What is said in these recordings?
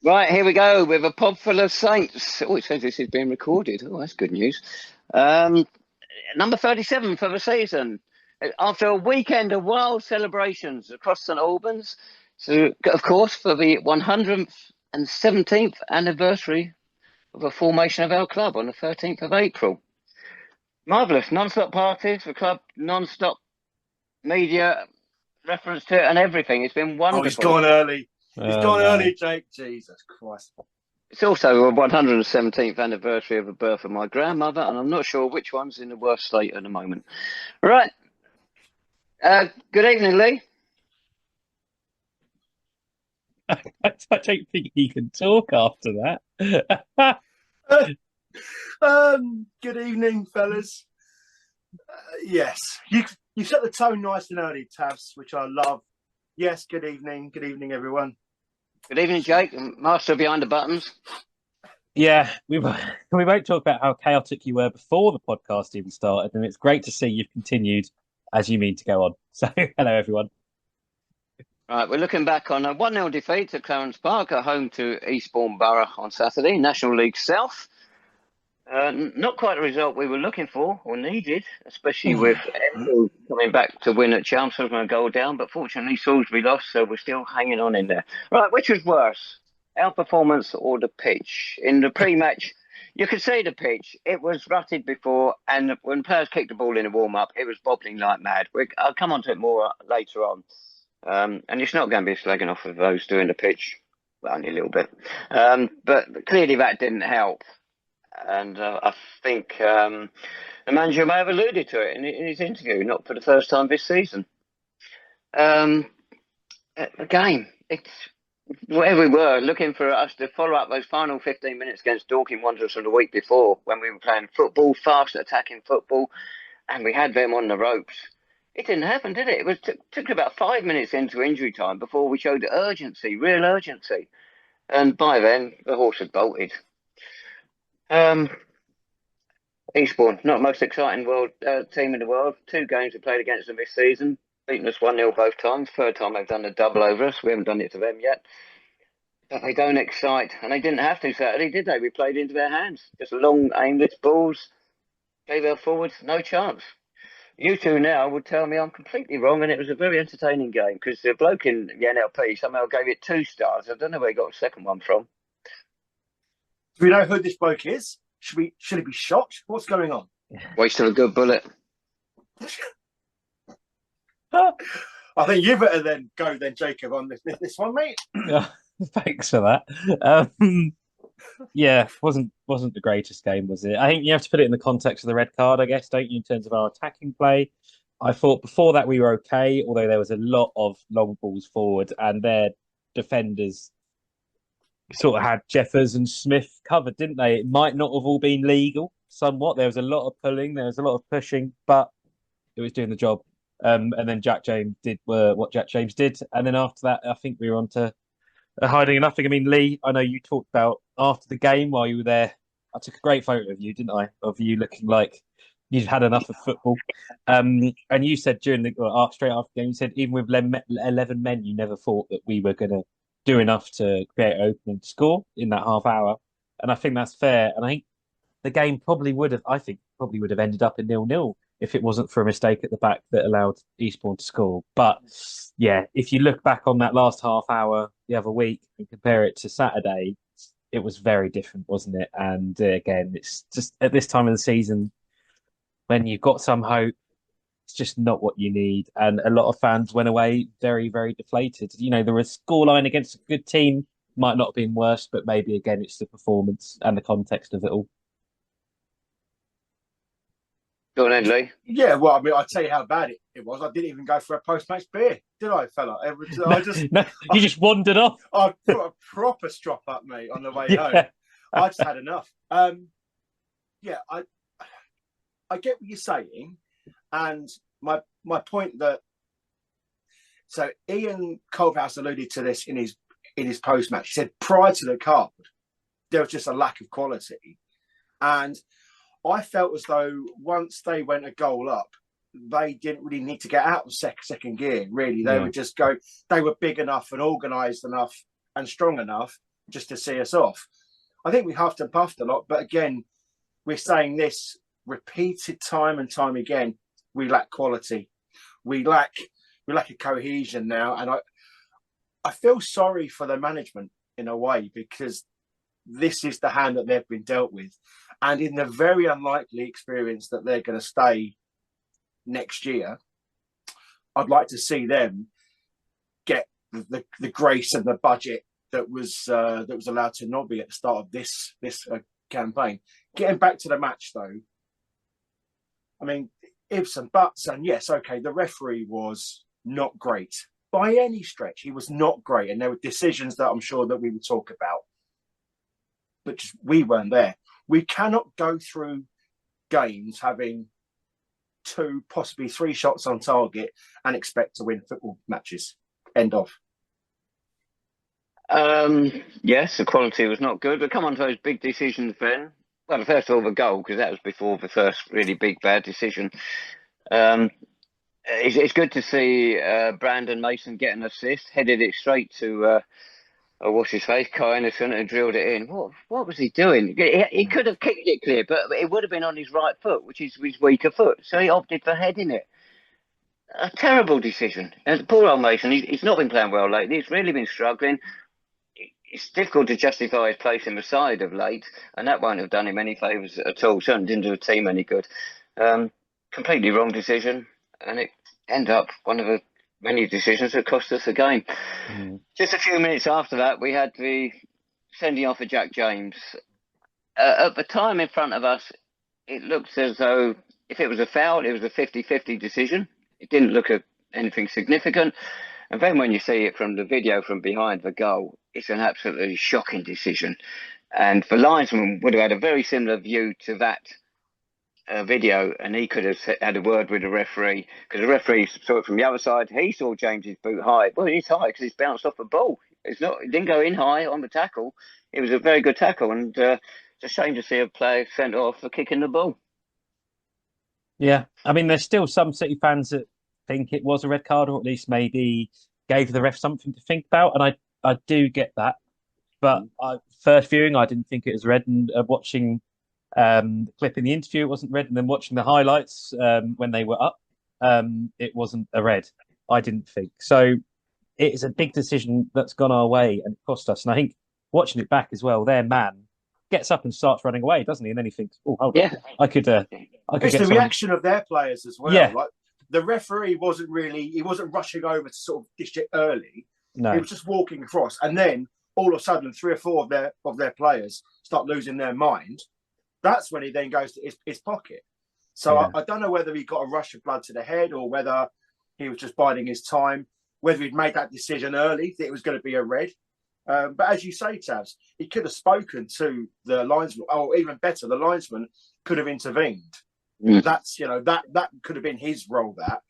Right, here we go with a pod full of Saints. Oh, it says this is being recorded. Oh, that's good news. Um, Number 37 for the season. After a weekend of wild celebrations across St Albans, so of course for the 117th anniversary of the formation of our club on the 13th of April. Marvellous, non-stop parties, the club non-stop media reference to it and everything. It's been Oh, he's wonderful. gone early. He's Oh, gone no. early, Jake. Jesus Christ. It's also a 117th anniversary of the birth of my grandmother, and I'm not sure which one's in the worst state at the moment. Right. Good evening, Lee. I don't think he can talk after that. Good evening, fellas. Yes, you set the tone nice and early, Tavs, which I love. Yes, good evening. Good evening, everyone. Good evening, Jake, master behind the buttons. Yeah, we won't talk about how chaotic you were before the podcast even started, and it's great to see you've continued as you mean to go on. So, hello, everyone. Right, we're looking back on a 1-0 defeat at Clarence Park at home to Eastbourne Borough on Saturday, National League South. Not quite the result we were looking for or needed, especially with Enfield coming back to win at Chelmsford from a goal down, but fortunately Salisbury lost, so we're still hanging on in there. Right, which was worse, our performance or the pitch? In the pre-match, you could see the pitch. It was rutted before, and when players kicked the ball in the warm-up, it was bobbling like mad. I'll come on to it more later on. And it's not going to be slagging off of those doing the pitch, well, only a little bit. But clearly that didn't help. And I think the manager may have alluded to it in his interview, not for the first time this season. Again, it's where we were looking for us to follow up those final 15 minutes against Dorking Wanderers from the week before when we were playing football, fast attacking football, and we had them on the ropes. It didn't happen, did it? It took about 5 minutes into injury time before we showed urgency, real urgency. And by then, the horse had bolted. Eastbourne, not the most exciting team in the world. 2 games we played against them this season. Beaten us 1-0 both times. Third time they've done a double over us. We haven't done it to them yet. But they don't excite. And they didn't have to Saturday, did they? We played into their hands. Just long, aimless balls. Gave our forwards no chance. You two now would tell me I'm completely wrong, and it was a very entertaining game because the bloke in the NLP somehow gave it 2 stars. I don't know where he got the second one from. Do we know who this bloke is? Should he be shot? What's going on? Waste of a good bullet. I think you better then go then, Jacob, on this one, mate. Thanks for that. Yeah, wasn't the greatest game, was it? I think you have to put it in the context of the red card, I guess, don't you, in terms of our attacking play. I thought before that we were okay, although there was a lot of long balls forward, and their defenders sort of had Jeffers and Smith covered, didn't they? It might not have all been legal, somewhat. There was a lot of pulling, there was a lot of pushing, but it was doing the job. And then Jack James did what Jack James did, and then after that, I think we were on to hiding nothing. I mean, Lee, I know you talked about after the game while you were there. I took a great photo of you, didn't I? Of you looking like you'd had enough of football. And you said straight after the game, you said even with 11 men, you never thought that we were going to do enough to create an opening to score in that half hour. And I think that's fair. And I think the game probably would have ended up in 0-0 if it wasn't for a mistake at the back that allowed Eastbourne to score. But yeah, if you look back on that last half hour the other week and compare it to Saturday, it was very different, wasn't it? And again, it's just at this time of the season when you've got some hope, it's just not what you need. And a lot of fans went away very, very deflated. You know, there was a scoreline against a good team, might not have been worse, but maybe again, it's the performance and the context of it all. Go on, Lee. Yeah, well, I mean, I'll tell you how bad it was. I didn't even go for a post-match beer, did I, fella? You just wandered off. I put a proper strop up, mate, on the way home. I just had enough. Yeah, I get what you're saying, and my point that so Ian Culverhouse alluded to this in his post-match. He said prior to the card, there was just a lack of quality, and I felt as though once they went a goal up, they didn't really need to get out of second gear. Really, they would just go. They were big enough and organised enough and strong enough just to see us off. I think we huffed and puffed a lot, but again, we're saying this repeated time and time again. We lack quality. We lack a cohesion now, and I feel sorry for the management in a way, because this is the hand that they've been dealt with, and in the very unlikely experience that they're going to stay next year, I'd like to see them get the grace and the budget that was allowed to Nobby at the start of this campaign. Getting back to the match though, I mean, ifs and buts, and yes, okay, the referee was not great by any stretch. He was not great, and there were decisions that I'm sure that we would talk about, but just, we weren't there. We cannot go through games having 2, possibly 3 shots on target and expect to win football matches. End of. Yes, the quality was not good. But come on to those big decisions then. Well, first of all, the goal, because that was before the first really big bad decision. It's good to see Brandon Mason get an assist, headed it straight to what's his face, Kai Innocent, and drilled it in. What was he doing? He could have kicked it clear, but it would have been on his right foot, which is his weaker foot. So he opted for heading it. A terrible decision. And poor old Mason, he's not been playing well lately. He's really been struggling. It's difficult to justify his place in the side of late, and that won't have done him any favours at all. Certainly didn't do the team any good. Completely wrong decision, and it ended up one of the many decisions that cost us the game. Just a few minutes after that, we had the sending off of Jack James. At the time in front of us, it looked as though if it was a foul, it was a 50-50 decision. It didn't look at anything significant. And then when you see it from the video from behind the goal, it's an absolutely shocking decision. And the linesman would have had a very similar view to that video, and he could have had a word with the referee, because the referee saw it from the other side. He saw James's boot high. Well, it's high because it's bounced off the ball. It didn't go in high on the tackle. It was a very good tackle, and it's a shame to see a player sent off for kicking the ball. Yeah, I mean, there's still some City fans that think it was a red card, or at least maybe gave the ref something to think about, and I do get that. But first viewing, I didn't think it was red, and watching the clip in the interview, it wasn't red, and then watching the highlights when they were up, it wasn't a red. I didn't think so. It is a big decision that's gone our way and it cost us. And I think watching it back as well, their man gets up and starts running away, doesn't he? And then he thinks, "Oh, hold on, I could It's the reaction of their players as well. Yeah. Like, the referee wasn't rushing over to sort of dish it early. No. He was just walking across, and then all of a sudden, 3 or 4 of their players start losing their mind. That's when he then goes to his pocket. So Yeah. I don't know whether he got a rush of blood to the head or whether he was just biding his time, whether he'd made that decision early that it was going to be a red. But as you say, Tabs, he could have spoken to the linesman, or even better, the linesman could have intervened. That's, that could have been his role. That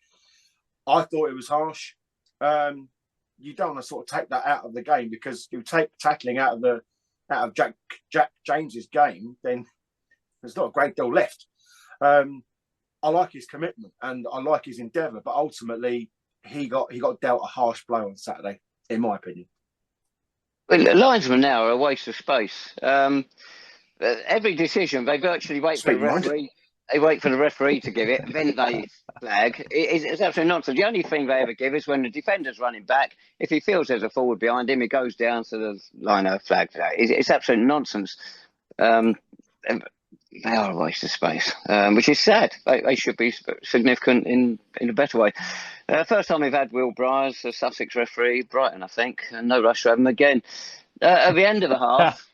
I thought it was harsh. You don't want to sort of take that out of the game, because you take tackling out of Jack James's game, then there's not a great deal left. I like his commitment and I like his endeavour, but ultimately he got dealt a harsh blow on Saturday, in my opinion. Well, the linesmen now are a waste of space. Every decision, they virtually wait for the referee. They wait for the referee to give it, then they flag. It's absolutely nonsense. The only thing they ever give is when the defender's running back. If he feels there's a forward behind him, he goes down to the liner, flag for that. It's absolute nonsense. They are a waste of space, which is sad. They should be significant in a better way. First time we've had Will Bryars, the Sussex referee, Brighton, I think, and no rush to have him again. At the end of the half,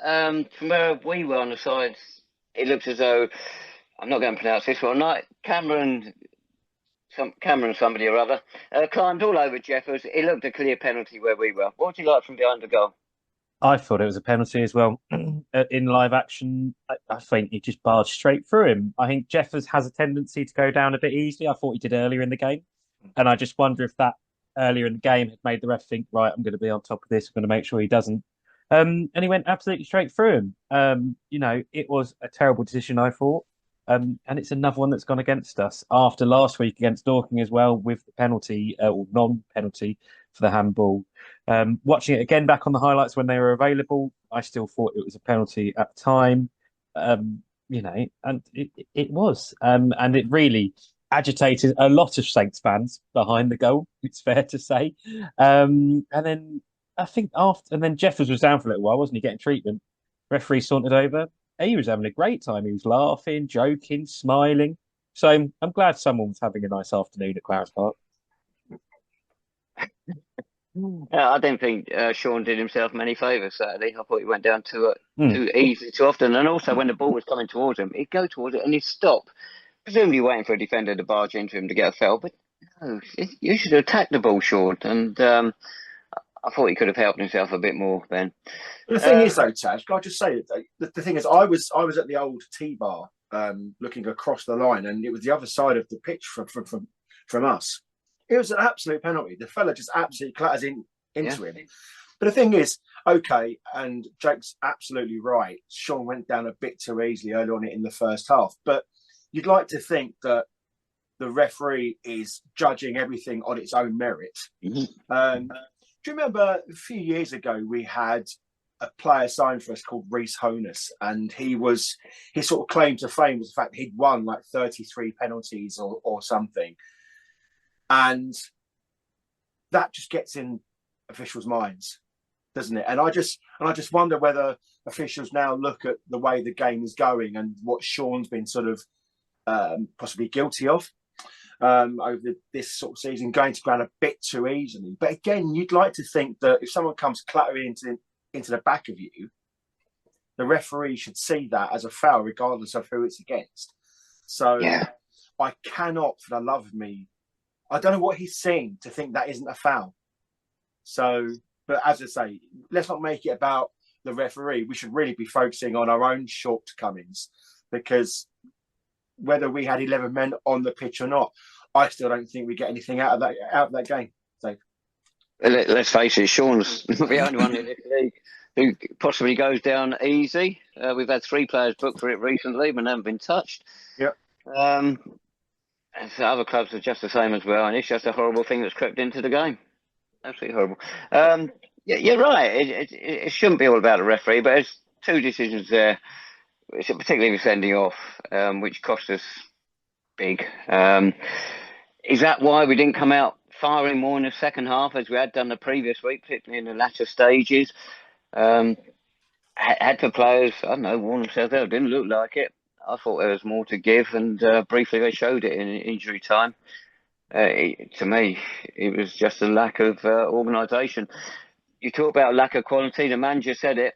from where we were on the sides, it looked as though, I'm not going to pronounce this one right, Cameron somebody or other, climbed all over Jeffers. It looked a clear penalty where we were. What do you like from behind the goal? I thought it was a penalty as well. In live action, I think he just barged straight through him. I think Jeffers has a tendency to go down a bit easily. I thought he did earlier in the game. And I just wonder if that earlier in the game had made the ref think, right, I'm going to be on top of this. I'm going to make sure he doesn't. And he went absolutely straight through him. It was a terrible decision, I thought. And it's another one that's gone against us after last week against Dorking as well, with the penalty or non-penalty for the handball. Watching it again back on the highlights when they were available, I still thought it was a penalty at the time. And it was. And it really agitated a lot of Saints fans behind the goal, it's fair to say. And then I think Jeffers was down for a little while, wasn't he, getting treatment? Referee sauntered over. He was having a great time. He was laughing, joking, smiling. So I'm glad someone was having a nice afternoon at Clarence Park. I didn't think Sean did himself many favours Saturday. I thought he went down too easy too often. And also when the ball was coming towards him, he'd go towards it and he'd stop, presumably waiting for a defender to barge into him to get a foul. But no, you should attack the ball, Sean. And I thought he could have helped himself a bit more then. The thing is, though, Taj, can I just say that the thing is, I was at the old T-bar looking across the line, and it was the other side of the pitch from us. It was an absolute penalty. The fella just absolutely clatters into him. But the thing is, okay, and Jake's absolutely right. Sean went down a bit too easily early on in the first half. But you'd like to think that the referee is judging everything on its own merit. Mm-hmm. Do you remember a few years ago we had a player signed for us called Reese Honus, and his sort of claim to fame was the fact he'd won like 33 penalties or something. And that just gets in officials' minds, doesn't it? And I just wonder whether officials now look at the way the game is going and what Sean's been sort of possibly guilty of over this sort of season, going to ground a bit too easily. But again, you'd like to think that if someone comes clattering into the back of you, the referee should see that as a foul, regardless of who it's against. So I cannot, for the love of me, I don't know what he's seeing to think that isn't a foul. So, but as I say, let's not make it about the referee. We should really be focusing on our own shortcomings, because whether we had 11 men on the pitch or not, I still don't think we get anything out of that game. So, let's face it, Sean's the only one in this league who possibly goes down easy. We've had 3 players booked for it recently, but never been touched. Yeah. So other clubs are just the same as well, and it's just a horrible thing that's crept into the game. Absolutely horrible. You're right. It shouldn't be all about the referee, but there's 2 decisions there, particularly with sending off, which cost us big. Is that why we didn't come out firing more in the second half as we had done the previous week, particularly in the latter stages? Had the players, I don't know, warn themselves out. It didn't look like it. I thought there was more to give, and briefly they showed it in injury time. To me, it was just a lack of organisation. You talk about lack of quality. The manager said it.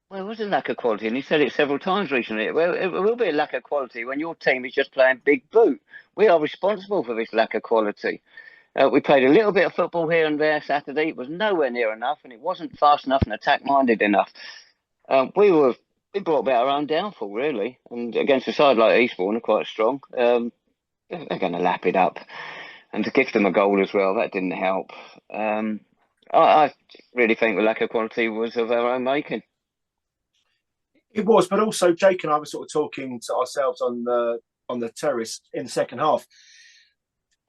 Well, it was a lack of quality, and he said it several times recently. Well, it will be a lack of quality when your team is just playing big boot. We are responsible for this lack of quality. We played a little bit of football here and there Saturday. It was nowhere near enough, and it wasn't fast enough and attack-minded enough. We brought about our own downfall, really. And against a side like Eastbourne, are quite strong. They're going to lap it up. And to give them a goal as well, that didn't help. I really think the lack of quality was of our own making. It was, but also Jake and I were sort of talking to ourselves on the terrace in the second half.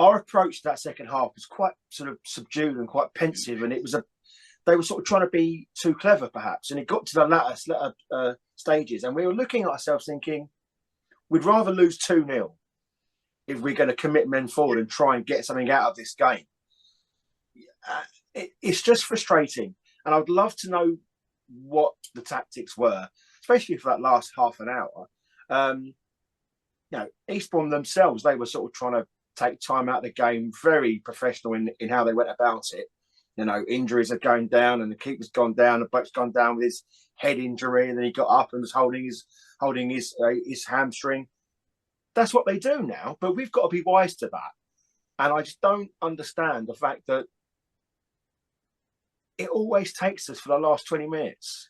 Our approach to that second half was quite sort of subdued and quite pensive, and they were sort of trying to be too clever, perhaps. And it got to the latter stages, and we were looking at ourselves thinking, we'd rather lose 2-0 if we're going to commit men forward and try and get something out of this game. It's just frustrating, and I'd love to know what the tactics were, especially for that last half an hour. Eastbourne themselves, they were sort of trying to take time out of the game, very professional in how they went about it. Injuries are going down, and the keeper's gone down. The bloke's gone down with his head injury, and then he got up and was holding his hamstring. That's what they do now, but we've got to be wise to that. And I just don't understand the fact that it always takes us for the last 20 minutes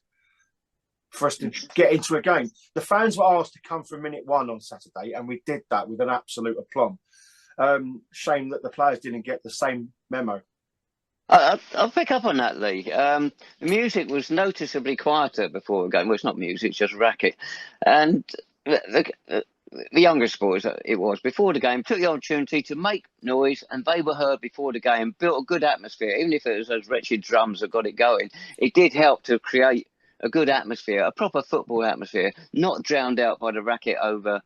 for us to get into a game. The fans were asked to come for minute 1 on Saturday, and we did that with an absolute aplomb. Shame that the players didn't get the same memo. I'll pick up on that, Lee. The music was noticeably quieter before the game. Well, it's not music, it's just racket. And the the younger supporters, it was, before the game, took the opportunity to make noise, and they were heard before the game, built a good atmosphere. Even if it was those wretched drums that got it going, it did help to create a good atmosphere, a proper football atmosphere, not drowned out by the racket over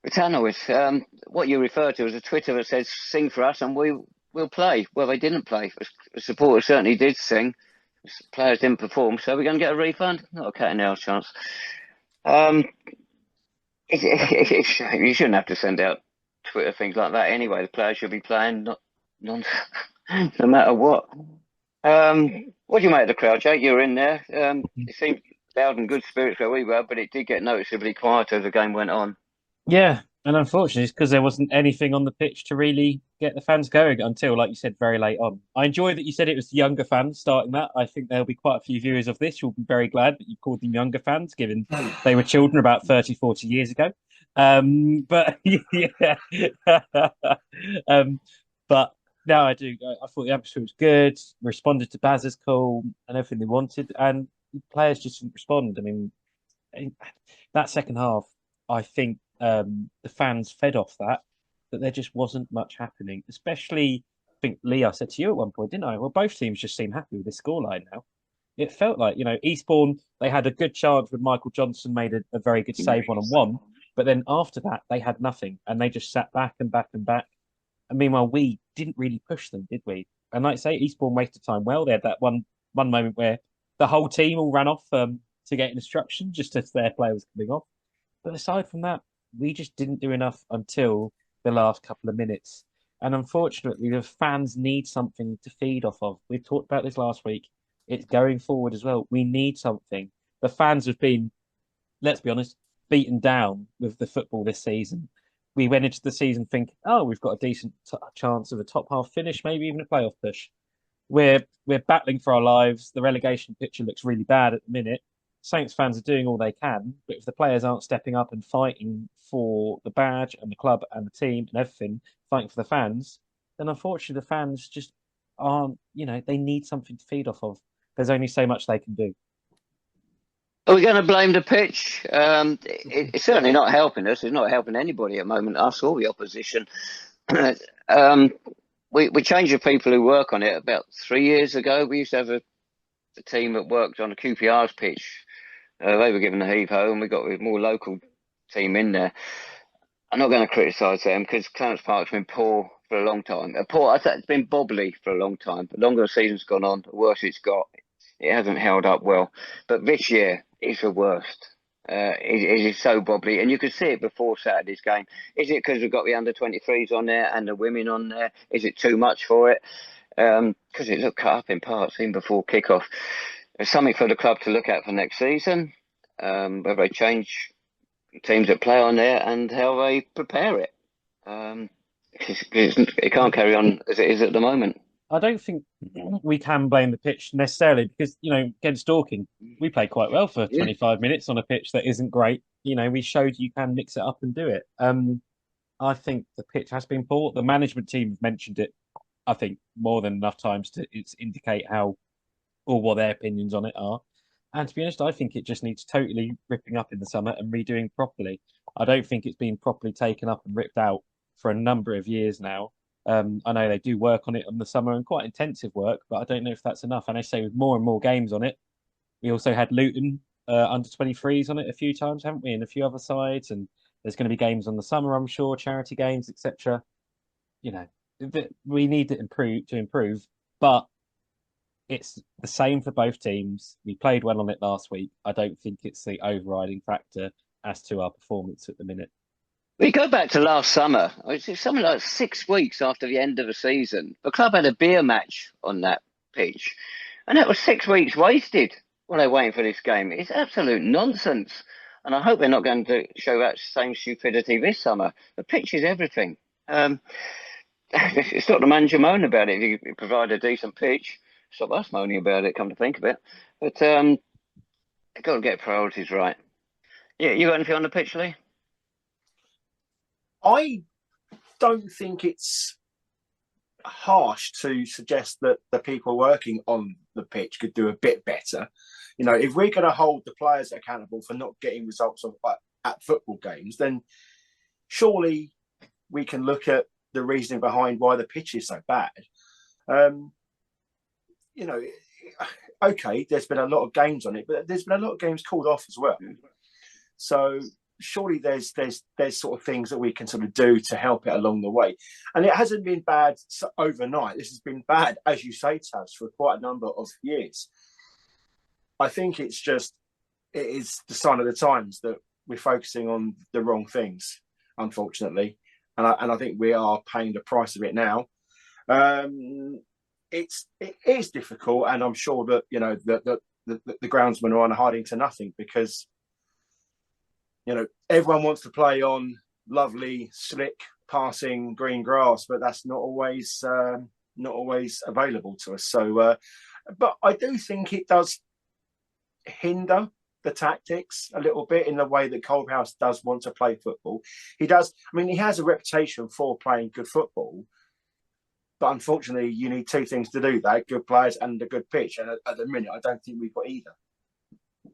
the tannoys. What you refer to as a Twitter that says, sing for us and we'll play. Well, they didn't play. The supporters certainly did sing. Players didn't perform, so we're going to get a refund? Not a cat and mouse chance. You shouldn't have to send out Twitter things like that anyway. The players should be playing, no matter what. What do you make of the crowd, Jake? You were in there. It seemed loud and good spirits where we were, but it did get noticeably quieter as the game went on. Yeah, and unfortunately, it's because there wasn't anything on the pitch to really get the fans going until, like you said, very late on. I enjoy that you said it was the younger fans starting that. I think there'll be quite a few viewers of this who'll be very glad that you called them younger fans, given they were children about 30, 40 years ago. But yeah, but no, I do. I thought the atmosphere was good, responded to Baz's call and everything they wanted, and players just didn't respond. I mean, that second half, I think the fans fed off that there just wasn't much happening. Especially, I think Lee, I said to you at one point, didn't I? Well, both teams just seem happy with the scoreline now. It felt like, Eastbourne, they had a good chance when Michael Johnson made a very good save one-on-one, but then after that, they had nothing, and they just sat back and back and back. And meanwhile, we didn't really push them, did we? And like I say, Eastbourne wasted time well. They had that one moment where the whole team all ran off to get instruction just as their player was coming off. But aside from that, we just didn't do enough until the last couple of minutes. And unfortunately, the fans need something to feed off of. We've talked about this last week. It's going forward as well. We need something. The fans have been, let's be honest, beaten down with the football this season. We went into the season thinking, oh, we've got a decent chance of a top half finish, maybe even a playoff push. We're battling for our lives. The relegation picture looks really bad at the minute. Saints fans are doing all they can, but if the players aren't stepping up and fighting for the badge and the club and the team and everything, fighting for the fans, then unfortunately the fans just aren't, they need something to feed off of. There's only so much they can do. Are we going to blame the pitch? It's certainly not helping us. It's not helping anybody at the moment, us or the opposition. We changed the people who work on it about 3 years ago. We used to have a team that worked on a QPR's pitch. They were given a heave-ho, and we got a more local team in there. I'm not going to criticise them because Clarence Park's been poor for a long time. I think it's been bobbly for a long time. The longer the season's gone on, the worse it's got. It hasn't held up well. But this year is the worst. It is so bobbly, and you could see it before Saturday's game. Is it because we've got the under-23s on there and the women on there? Is it too much for it? Because it looked cut up in parts even before kick-off. There's something for the club to look at for next season, whether they change teams that play on there and how they prepare it. It can't carry on as it is at the moment. I don't think we can blame the pitch necessarily because, against Dorking, we played quite well for 25 minutes on a pitch that isn't great. We showed you can mix it up and do it. I think the pitch has been poor. The management team have mentioned it, I think, more than enough times to indicate how or what their opinions on it are. And to be honest, I think it just needs totally ripping up in the summer and redoing properly. I don't think it's been properly taken up and ripped out for a number of years now. I know they do work on it in the summer and quite intensive work, but I don't know if that's enough. And I say with more and more games on it, we also had Luton under 23s on it a few times, haven't we? And a few other sides. And there's going to be games on the summer, I'm sure, charity games, etc. We need to improve, but it's the same for both teams. We played well on it last week. I don't think it's the overriding factor as to our performance at the minute. We go back to last summer. It's something like 6 weeks after the end of the season. The club had a beer match on that pitch, and that was 6 weeks wasted while they're waiting for this game. It's absolute nonsense, and I hope they're not going to show that same stupidity this summer. The pitch is everything. It's not the manager moaning about it. If you provide a decent pitch, stop us moaning about it, come to think of it. But they've got to get priorities right. Yeah, you got anything on the pitch, Lee? I don't think it's harsh to suggest that the people working on the pitch could do a bit better. If we're going to hold the players accountable for not getting results at football games, then surely we can look at the reasoning behind why the pitch is so bad. You know, okay, there's been a lot of games on it, but there's been a lot of games called off as well. So surely there's sort of things that we can sort of do to help it along the way. And it hasn't been bad overnight. This has been bad, as you say, Taz, for quite a number of years. I think it is the sign of the times that we're focusing on the wrong things, unfortunately. And I think we are paying the price of it now. It is difficult, and I'm sure that, you know, the groundsmen are on hiding to nothing, because, you know, everyone wants to play on lovely, slick, passing green grass, but that's not always available to us. So, but I do think it does hinder the tactics a little bit in the way that Culverhouse does want to play football. He does. I mean, he has a reputation for playing good football, but unfortunately, you need two things to do that: good players and a good pitch. And at the minute, I don't think we've got either.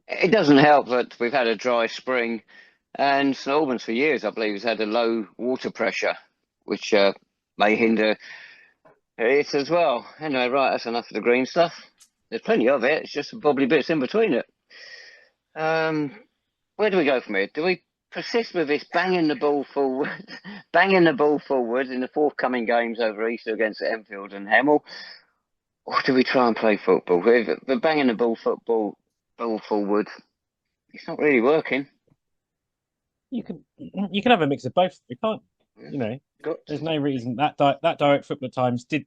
It doesn't help that we've had a dry spring, and St Albans for years, I believe, has had a low water pressure, which may hinder it as well. Anyway, right, that's enough of the green stuff. There's plenty of it. It's just probably bits in between it. Where do we go from here? Do we persist with this banging the ball forward in the forthcoming games over Easter against Enfield and Hemel, or do we try and play football? The banging the ball forward, it's not really working. You can have a mix of both. You can't, you know. There's no reason that direct football at times did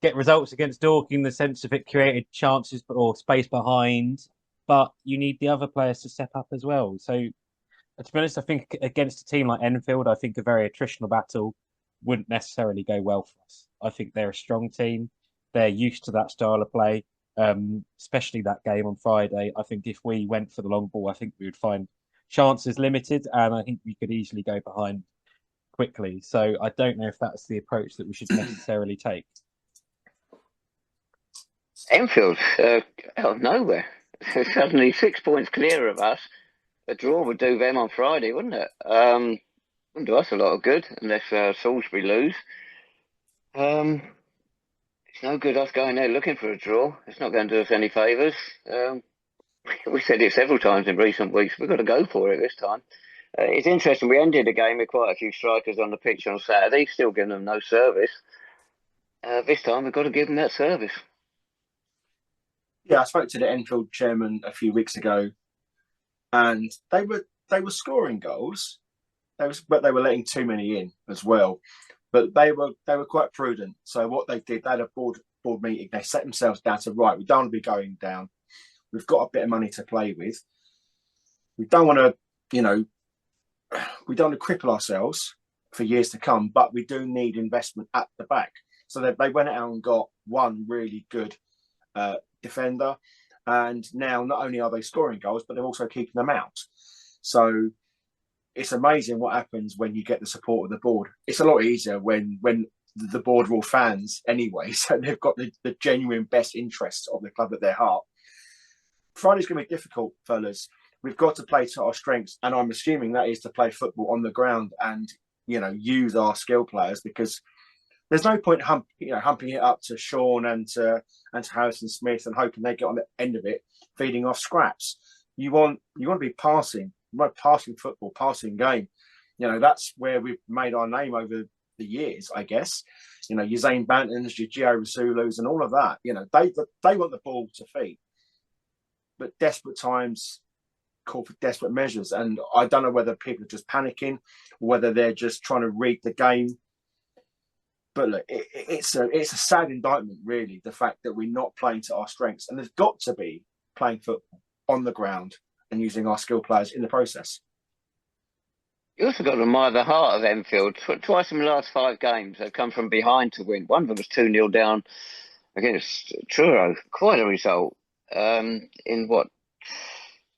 get results against Dorking in the sense of it created chances or space behind, but you need the other players to step up as well. So, to be honest, I think against a team like Enfield, I think a very attritional battle wouldn't necessarily go well for us. I think they're a strong team. They're used to that style of play, especially that game on Friday. I think if we went for the long ball, I think we would find chances limited, and I think we could easily go behind quickly. So I don't know if that's the approach that we should necessarily take. Enfield, out of nowhere, suddenly 6 points clear of us. A draw would do them on Friday, wouldn't it? Wouldn't do us a lot of good unless Salisbury lose. It's no good us going there looking for a draw. It's not going to do us any favours. We said it several times in recent weeks. We've got to go for it this time. It's interesting. We ended the game with quite a few strikers on the pitch on Saturday, still giving them no service. This time we've got to give them that service. Yeah, I spoke to the Enfield chairman a few weeks ago, and they were scoring goals, but they were letting too many in as well. But they were quite prudent. So what they did, they had a board meeting. They set themselves down to, right, we don't want to be going down. We've got a bit of money to play with. We don't want to, you know, we don't want to cripple ourselves for years to come, but we do need investment at the back. So they went out and got one really good defender, and now not only are they scoring goals, but they're also keeping them out. So it's amazing what happens when you get the support of the board. It's a lot easier when the board are all fans anyway, so they've got the genuine best interests of the club at their heart. Friday's going to be difficult, fellas. We've got to play to our strengths, and I'm assuming that is to play football on the ground and, you know, use our skill players, because there's no point humping it up to Sean and to Harrison Smith and hoping they get on the end of it, feeding off scraps. You want to be passing. You want passing football, passing game. You know, that's where we've made our name over the years, I guess. You know, your Zane Bantons, your Gio Rasulus and all of that. You know, they want the ball to feed. But desperate times call for desperate measures. And I don't know whether people are just panicking or whether they're just trying to read the game. But look, it's a sad indictment, really, the fact that we're not playing to our strengths. And there's got to be playing football on the ground and using our skill players in the process. You also got to admire the heart of Enfield. Twice in the last 5 games, they've come from behind to win. One of them was 2-0 down against Truro. Quite a result. In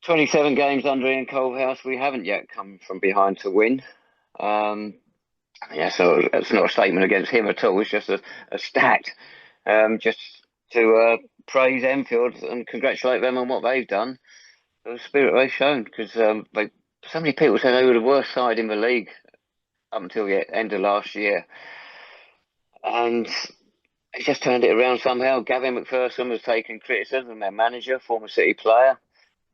27 games under Ian Culverhouse, we haven't yet come from behind to win. So it's not a statement against him at all. It's just a stat. Just to praise Enfield and congratulate them on what they've done, the spirit they've shown. Because so many people say they were the worst side in the league up until the end of last year. And he just turned it around somehow. Gavin McPherson was taking criticism, their manager, former City player.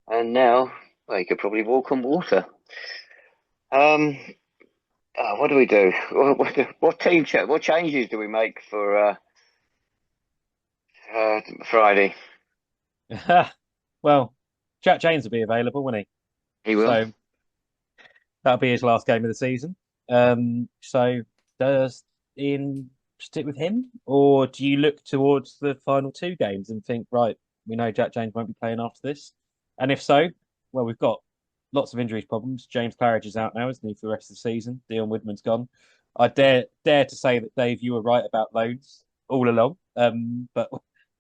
And now, well, he could probably walk on water. What do we do? What changes do we make for Friday? Well, Jack James will be available, won't he? He will. So that'll be his last game of the season. So does Ian stick with him, or do you look towards the final two games and think, right, we know Jack James won't be playing after this? And if so, well, we've got lots of injuries problems. James Claridge is out now, isn't he, for the rest of the season? Dion Woodman's gone. I dare to say that, Dave, you were right about loans all along. But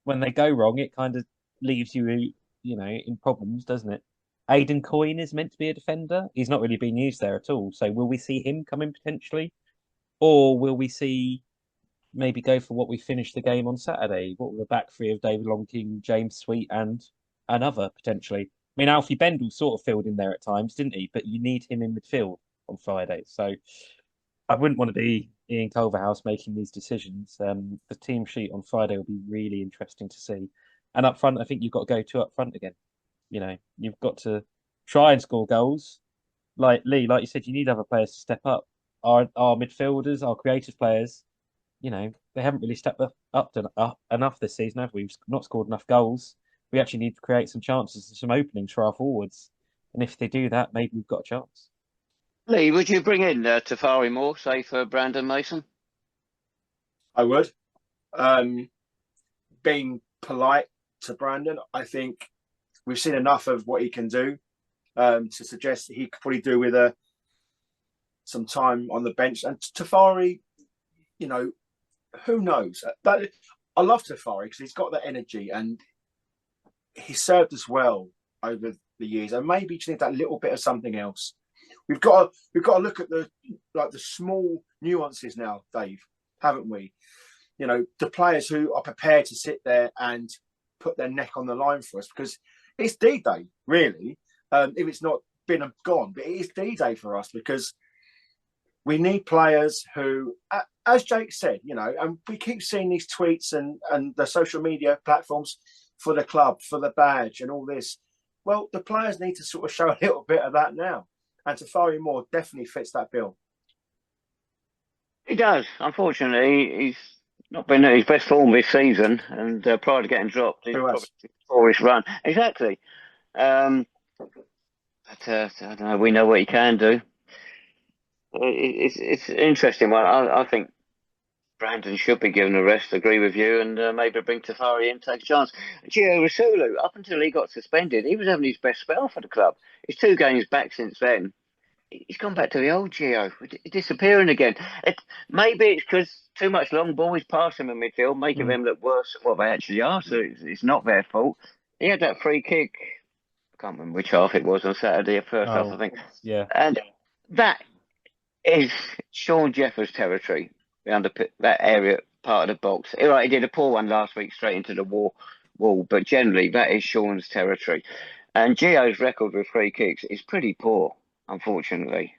when they go wrong, it kind of leaves you, in problems, doesn't it? Aidan Coyne is meant to be a defender. He's not really been used there at all. So will we see him come in potentially? Or will we see maybe go for what we finished the game on Saturday? What were the back three of David Longking, James Sweet, and another potentially? I mean, Alfie Bendel sort of filled in there at times, didn't he? But you need him in midfield on Friday. So I wouldn't want to be Ian Culverhouse making these decisions. The team sheet on Friday will be really interesting to see. And up front, I think you've got to go two up front again. You've got to try and score goals. Like Lee, like you said, you need other players to step up. Our midfielders, our creative players, they haven't really stepped up enough this season, have we? We've not scored enough goals. We actually need to create some chances and some openings for our forwards. And if they do that, maybe we've got a chance. Lee, would you bring in Tafari Moore, say, for Brandon Mason? I would. Being polite to Brandon, I think we've seen enough of what he can do to suggest that he could probably do with some time on the bench. And Tafari, who knows? But I love Tafari because he's got that energy and he served us well over the years. And maybe just need that little bit of something else. We've got to look at the small nuances now, Dave, haven't we? The players who are prepared to sit there and put their neck on the line for us, because it's D-Day, really. If it's not been and gone, but it is D-Day for us because we need players who, as Jake said, and we keep seeing these tweets and the social media platforms for the club, for the badge and all this. Well, the players need to sort of show a little bit of that now. And Tafari Moore definitely fits that bill. He does. Unfortunately, he's not been at his best form this season. And prior to getting dropped, he's probably his poorest run. Exactly. But I don't know. We know what he can do. It's an interesting one. I think Brandon should be given a rest. Agree with you, and maybe bring Tafari in, take a chance. Gio Rasulu, up until he got suspended, he was having his best spell for the club. He's 2 games back since then. He's gone back to the old Gio, disappearing again. Maybe it's because too much long ball is passing in midfield, making them look worse than what they actually are. So it's not their fault. He had that free kick. I can't remember which half it was on Saturday, first half, I think. Yeah. And that is Sean Jeffers' territory, around that area part of the box. Right, he did a poor one last week straight into the wall, but generally that is Sean's territory. And Gio's record with free kicks is pretty poor, unfortunately.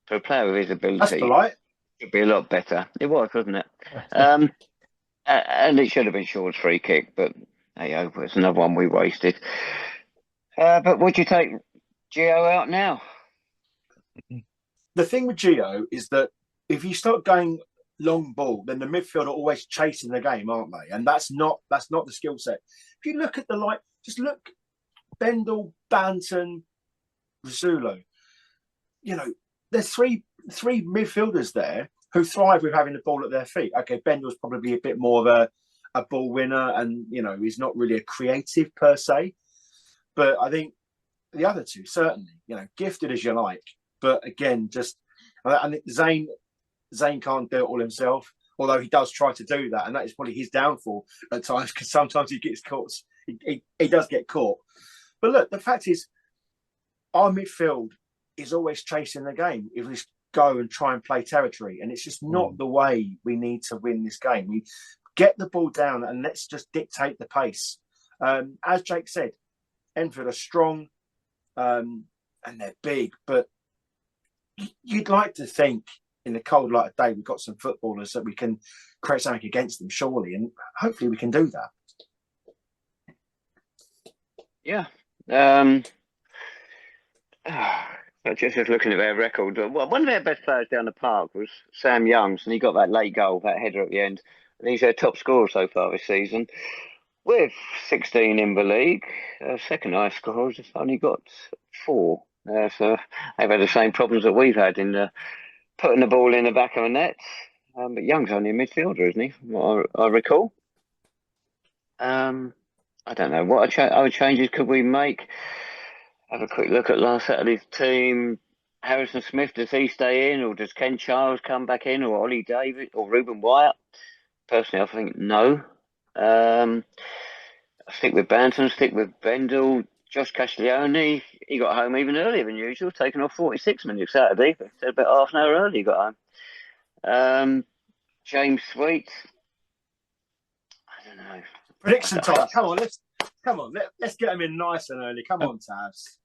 For a player with his ability, that's polite. It would be a lot better. It was, wasn't it? And it should have been Sean's free kick, but hey, it's another one we wasted. But would you take Gio out now? The thing with Gio is that if you start going long ball, then the midfield are always chasing the game, aren't they? And that's not the skill set. If you look at just look, Bendel, Banton, Rasulu. There's three midfielders there who thrive with having the ball at their feet. Okay, Bendel's probably a bit more of a ball winner, and he's not really a creative per se. But I think the other two certainly, gifted as you like. But again, I think Zane can't do it all himself, although he does try to do that, and that is probably his downfall at times because sometimes he gets caught. He does get caught. But look, the fact is, our midfield is always chasing the game. If we go and try and play territory, and it's just not the way we need to win this game. We get the ball down and let's just dictate the pace. As Jake said, Enfield are strong and they're big, but you'd like to think in the cold light of day, we've got some footballers that we can create something against them, surely, and hopefully we can do that. Yeah. Just looking at their record, one of their best players down the park was Sam Youngs, and he got that late goal, that header at the end. And he's their top scorer so far this season, with 16 in the league. Second highest scorers have only got 4. So they've had the same problems that we've had in putting the ball in the back of the net. But Young's only a midfielder, isn't he? What I recall. I don't know. What other changes could we make? Have a quick look at last Saturday's team. Harrison Smith, does he stay in, or does Ken Charles come back in, or Ollie David, or Ruben Wyatt? Personally, I think no. Stick with Banton, stick with Bendel. Josh Castiglione, he got home even earlier than usual, taking off 46 minutes Saturday. About half an hour early he got home. James Sweet, I don't know. Prediction time. Come on. Let's get them in nice and early. Come on, Tabs.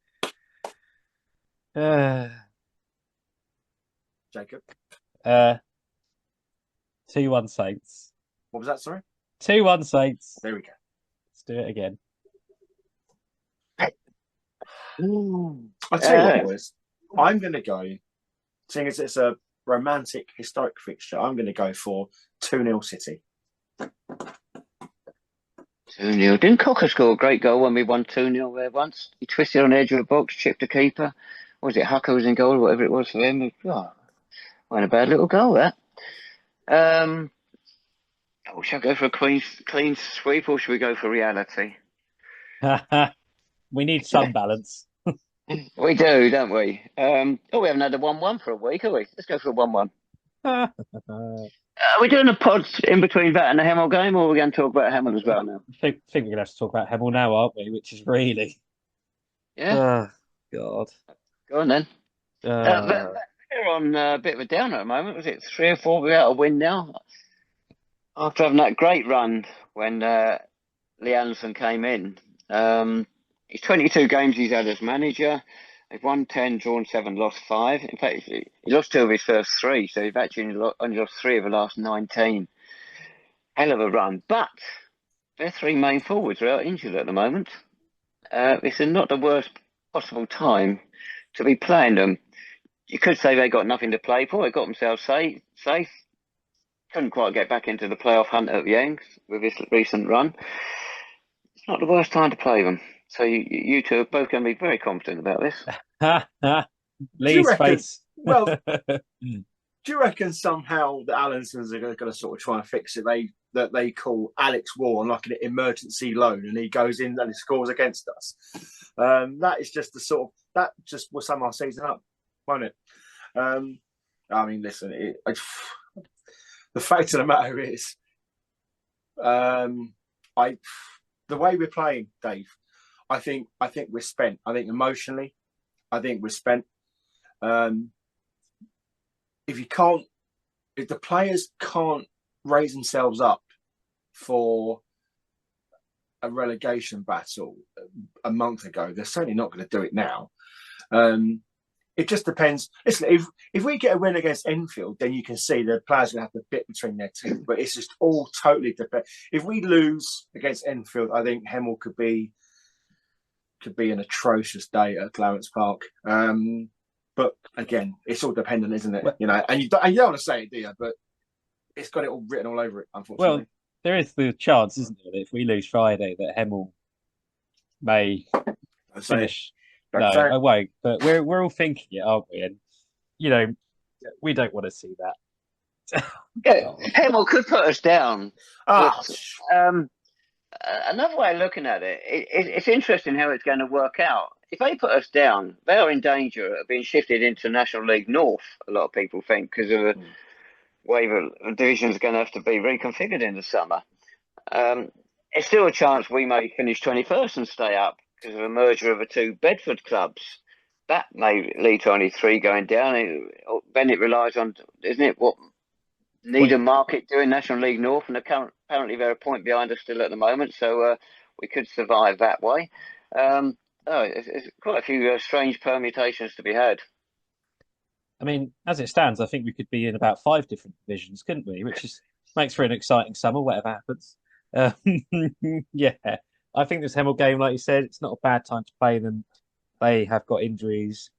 Jacob. 2-1 Saints. What was that? Sorry. 2-1 Saints. There we go. Let's do it again. I'll tell you what, boys. I'm going to go, seeing as it's a romantic, historic fixture, I'm going to go for 2-0 City. 2-0. Didn't Cocker score a great goal when we won 2-0 there once? He twisted on the edge of the box, chipped the keeper. Or was it Hucker was in goal, or whatever it was for him? Oh, wasn't a bad little goal, that. Shall I go for a clean sweep, or should we go for reality? We need some balance. We do, don't we? We haven't had a 1-1 for a week, have we? Let's go for a 1-1. Are we doing a pod in between that and the Hemel game, or are we going to talk about Hemel as well now? I think we're going to have to talk about Hemel now, aren't we? Which is really... Yeah. God. Go on, then. They're on a bit of a downer at the moment. Was it 3 or 4 without a win now? After having that great run when Lee Anderson came in. His 22 games he's had as manager. They've won 10, drawn 7, lost 5. In fact, he lost 2 of his first 3, so he's actually only lost 3 of the last 19. Hell of a run. But their 3 main forwards are out injured at the moment. It's not the worst possible time to be playing them. You could say they got nothing to play for. They got themselves safe. Couldn't quite get back into the playoff hunt at the end with this recent run. It's not the worst time to play them. So you two are both going to be very confident about this. Lee's face. Well, do you reckon somehow the Allensons are going to sort of try and fix it? That they call Alex Warren like an emergency loan, and he goes in and he scores against us. That is just the sort of that just will sum our season up, won't it? I mean, listen, the fact of the matter is, the way we're playing, Dave, I think we're spent. I think emotionally, I think we're spent. If the players can't raise themselves up for a relegation battle a month ago, they're certainly not going to do it now. It just depends. Listen, if we get a win against Enfield, then you can see the players will have the bit between their teeth. But it's just all totally depends. If we lose against Enfield, I think Hemel could be an atrocious day at Clarence Park. But again, it's all dependent, isn't it? You know, and you don't want to say it, do you? But it's got it all written all over it, unfortunately. Well, there is the chance, isn't there, that if we lose Friday, that Hemel may finish. No, I won't. But we're all thinking it, aren't we? And you know, we don't want to see that. Yeah, Hemel could put us down. But, another way of looking at it's interesting how it's going to work out. If they put us down, they are in danger of being shifted into National League North, a lot of people think, because of the way the division's going to have to be reconfigured in the summer. It's still a chance we may finish 21st and stay up because of a merger of the 2 Bedford clubs. That may lead to only 3 going down. Then it relies on, isn't it, what Needham Market doing National League North, and apparently they're a point behind us still at the moment, so we could survive that way. It's quite a few strange permutations to be had. I mean, as it stands, I think we could be in about 5 different divisions, couldn't we? Which is makes for an exciting summer, whatever happens. Um, yeah, I think this Hemel game, like you said, it's not a bad time to play them. They have got injuries.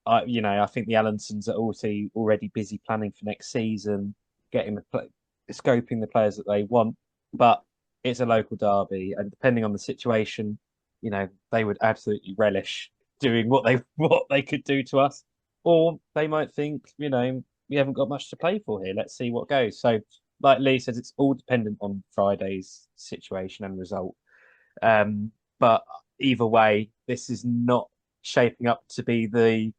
I think the Allensons are also already busy planning for next season, getting scoping the players that they want. But it's a local derby, and depending on the situation, they would absolutely relish doing what they could do to us, or they might think, we haven't got much to play for here. Let's see what goes. So, like Lee says, it's all dependent on Friday's situation and result. But either way, this is not shaping up to be the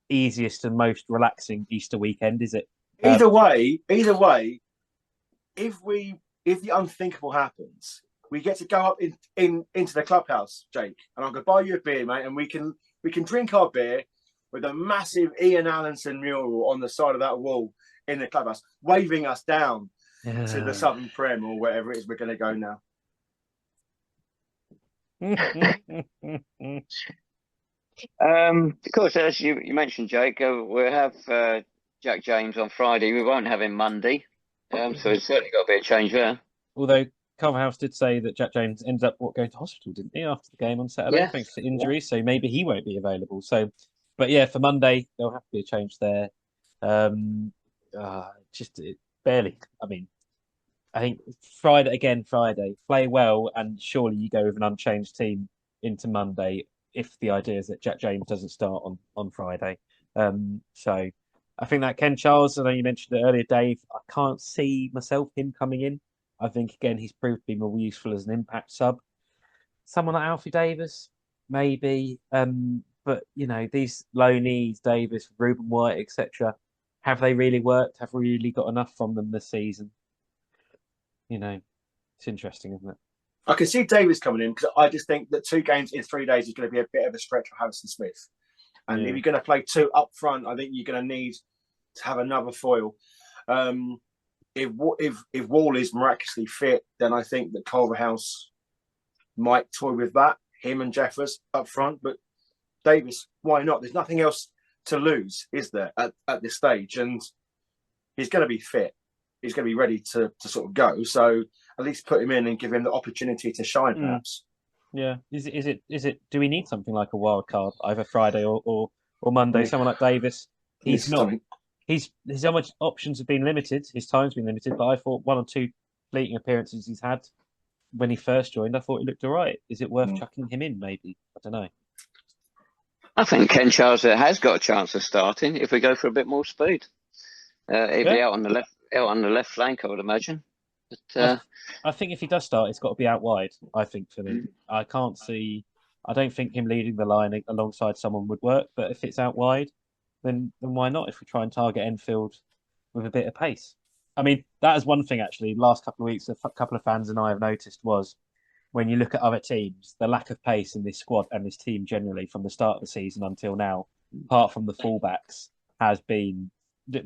easiest and most relaxing Easter weekend, is it? Either way, if the unthinkable happens, we get to go up into the clubhouse, Jake, and I'm going to buy you a beer, mate, and we can drink our beer with a massive Ian Allenson mural on the side of that wall in the clubhouse, waving us down to the Southern Prem or wherever it is we're going to go now. Of course, as you mentioned, Jake, we'll have Jack James on Friday. We won't have him Monday, so it's certainly got to be a change there. Although Culverhouse did say that Jack James ended up going to hospital, didn't he, after the game on Saturday, thanks to injury. So maybe he won't be available. So, but yeah, for Monday there'll have to be a change there. Just barely. I mean, I think Friday, play well, and surely you go with an unchanged team into Monday if the idea is that Jack James doesn't start on Friday. So I think that Ken Charles, I know you mentioned it earlier, Dave, I can't see him coming in. I think, again, he's proved to be more useful as an impact sub. Someone like Alfie Davis, maybe. But, these Loney's, Davis, Ruben White, etc., have they really worked? Have we really got enough from them this season? It's interesting, isn't it? I can see Davis coming in because I just think that 2 games in 3 days is going to be a bit of a stretch for Harrison Smith. And if you're going to play 2 up front, I think you're going to need to have another foil. If Wall is miraculously fit, then I think that Culverhouse might toy with that, him and Jeffers up front. But Davis, why not? There's nothing else to lose, is there, at this stage? And he's going to be fit. He's going to be ready to sort of go. So at least put him in and give him the opportunity to shine, perhaps. Yeah. Is it? Do we need something like a wild card, either Friday or Monday? Someone like Davis, he's not. His options have been limited. His time's been limited. But I thought 1 or 2 fleeting appearances he's had when he first joined, I thought he looked all right. Is it worth chucking him in? Maybe, I don't know. I think Ken Charles has got a chance of starting if we go for a bit more speed. He'll be out on the left flank, I would imagine. But I think if he does start, it's got to be out wide. I think for me, I don't think him leading the line alongside someone would work. But if it's out wide, then why not? If we try and target Enfield with a bit of pace. I mean, that is one thing actually. The last couple of weeks, a couple of fans and I have noticed was when you look at other teams, the lack of pace in this squad and this team generally from the start of the season until now, apart from the fullbacks, has been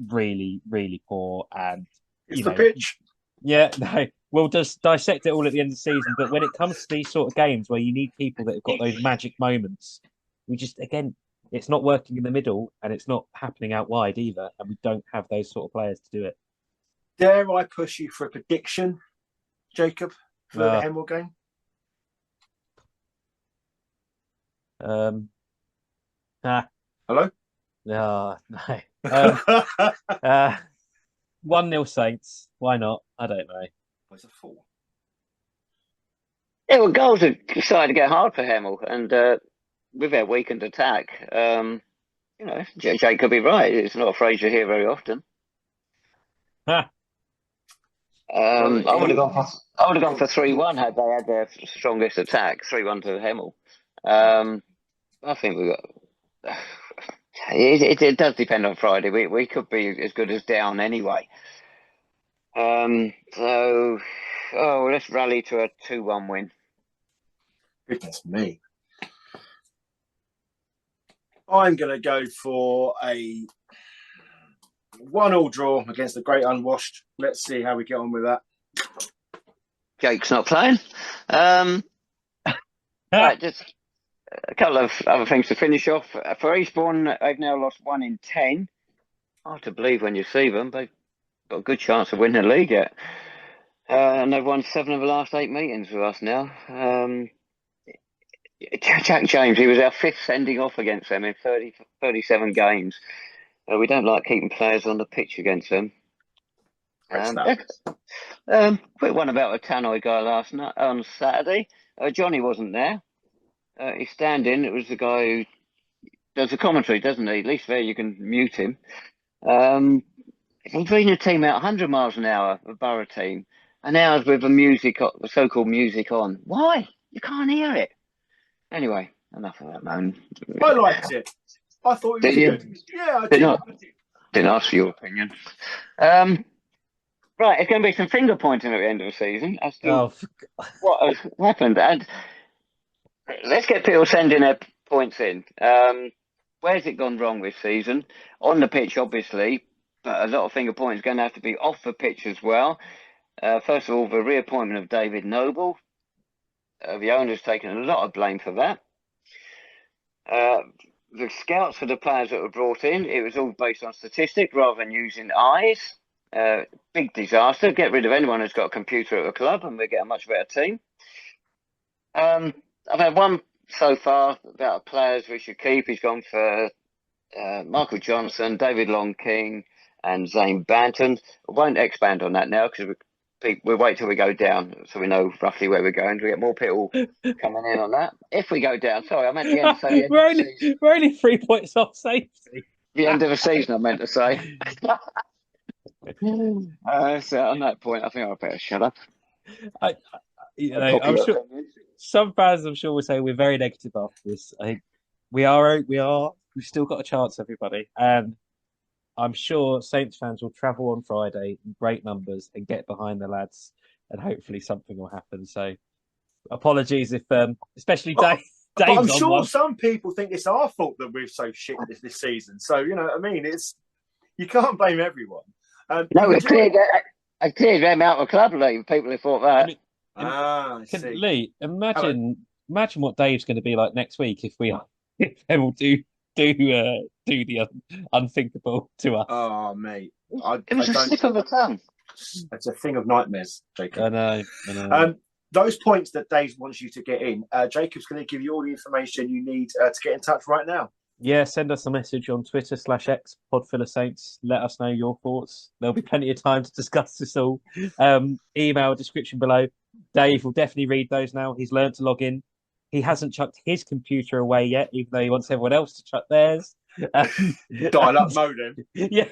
really, really poor. And it's the pitch. Yeah, no, we'll just dissect it all at the end of the season. But when it comes to these sort of games where you need people that have got those magic moments, it's not working in the middle and it's not happening out wide either. And we don't have those sort of players to do it. Dare I push you for a prediction, Jacob, for the Hemel game? Hello? No. 1-0 Saints. Why not? I don't know. It's a 4. Yeah, well, goals are starting to get hard for Hemel, and with their weakened attack, Jake could be right. It's not a phrase you hear very often. I would have gone for 3-1 had they had their strongest attack, 3-1 to Hemel. I think we got. It does depend on Friday. We could be as good as down anyway. Let's rally to a 2-1 win. Goodness me. I'm going to go for a 1-1 draw against the Great Unwashed. Let's see how we get on with that. Jake's not playing. Right, just a couple of other things to finish off. For Eastbourne, they've now lost 1 in 10. hard to believe when you see them. They've got a good chance of winning the league yet. And they've won 7 of the last 8 meetings with us now. Jack James, he was our 5th sending off against them in 37 games. We don't like keeping players on the pitch against them. Quick one about the Tannoy guy last night on Saturday. Johnny wasn't there. His stand-in, it was the guy who does the commentary, doesn't he? At least there you can mute him. He's reading a team out 100 miles an hour, a Borough team, and ours with the so-called music on. Why? You can't hear it. Anyway, enough of that moan. I liked it. I thought it was good. Yeah, I did. Didn't ask for your opinion. Right, it's going to be some finger pointing at the end of the season as to what has happened. And let's get people sending their points in. Where's it gone wrong this season? On the pitch, obviously, but a lot of finger points going to have to be off the pitch as well. First of all, the reappointment of David Noble. The owner's taken a lot of blame for that. The scouts for the players that were brought in, it was all based on statistics rather than using eyes. Big disaster. Get rid of anyone who's got a computer at the club and we get a much better team. I've had one so far about players we should keep. He's gone for Michael Johnson, David Long-King and Zane Banton. I won't expand on that now because we'll wait till we go down so we know roughly where we're going. We get more people coming in on that. If we go down, sorry, I meant the end of the season. We're only 3 points off safety. The end of the season, I meant to say. So on that point, I think I'll better shut up. I'm sure some fans, will say we're very negative after this. I think we've still got a chance, everybody, and I'm sure Saints fans will travel on Friday in great numbers and get behind the lads, and hopefully something will happen. So, apologies if, especially Dave. But I'm sure some people think it's our fault that we're so shit this season. So you know what I mean. You can't blame everyone. No, I cleared them out of the club, Lee. People who thought that. I see. Lee, imagine what Dave's going to be like next week if they will do the unthinkable to us. Oh, mate. It was a slip of the tongue. It's a thing of nightmares, Jacob. I know. Those points that Dave wants you to get in, Jacob's going to give you all the information you need to get in touch right now. Yeah, send us a message on Twitter /X, Podful Saints. Let us know your thoughts. There'll be plenty of time to discuss this all. Email description below. Dave will definitely read those now. He's learned to log in. He hasn't chucked his computer away yet, even though he wants everyone else to chuck theirs. Dial-up modem. Yeah.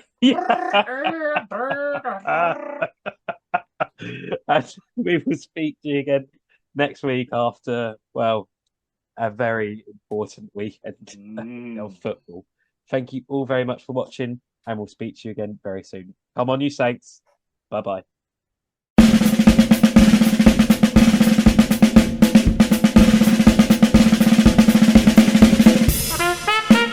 And we will speak to you again next week after, a very important weekend of football. Thank you all very much for watching, and we'll speak to you again very soon. Come on, you Saints. Bye-bye.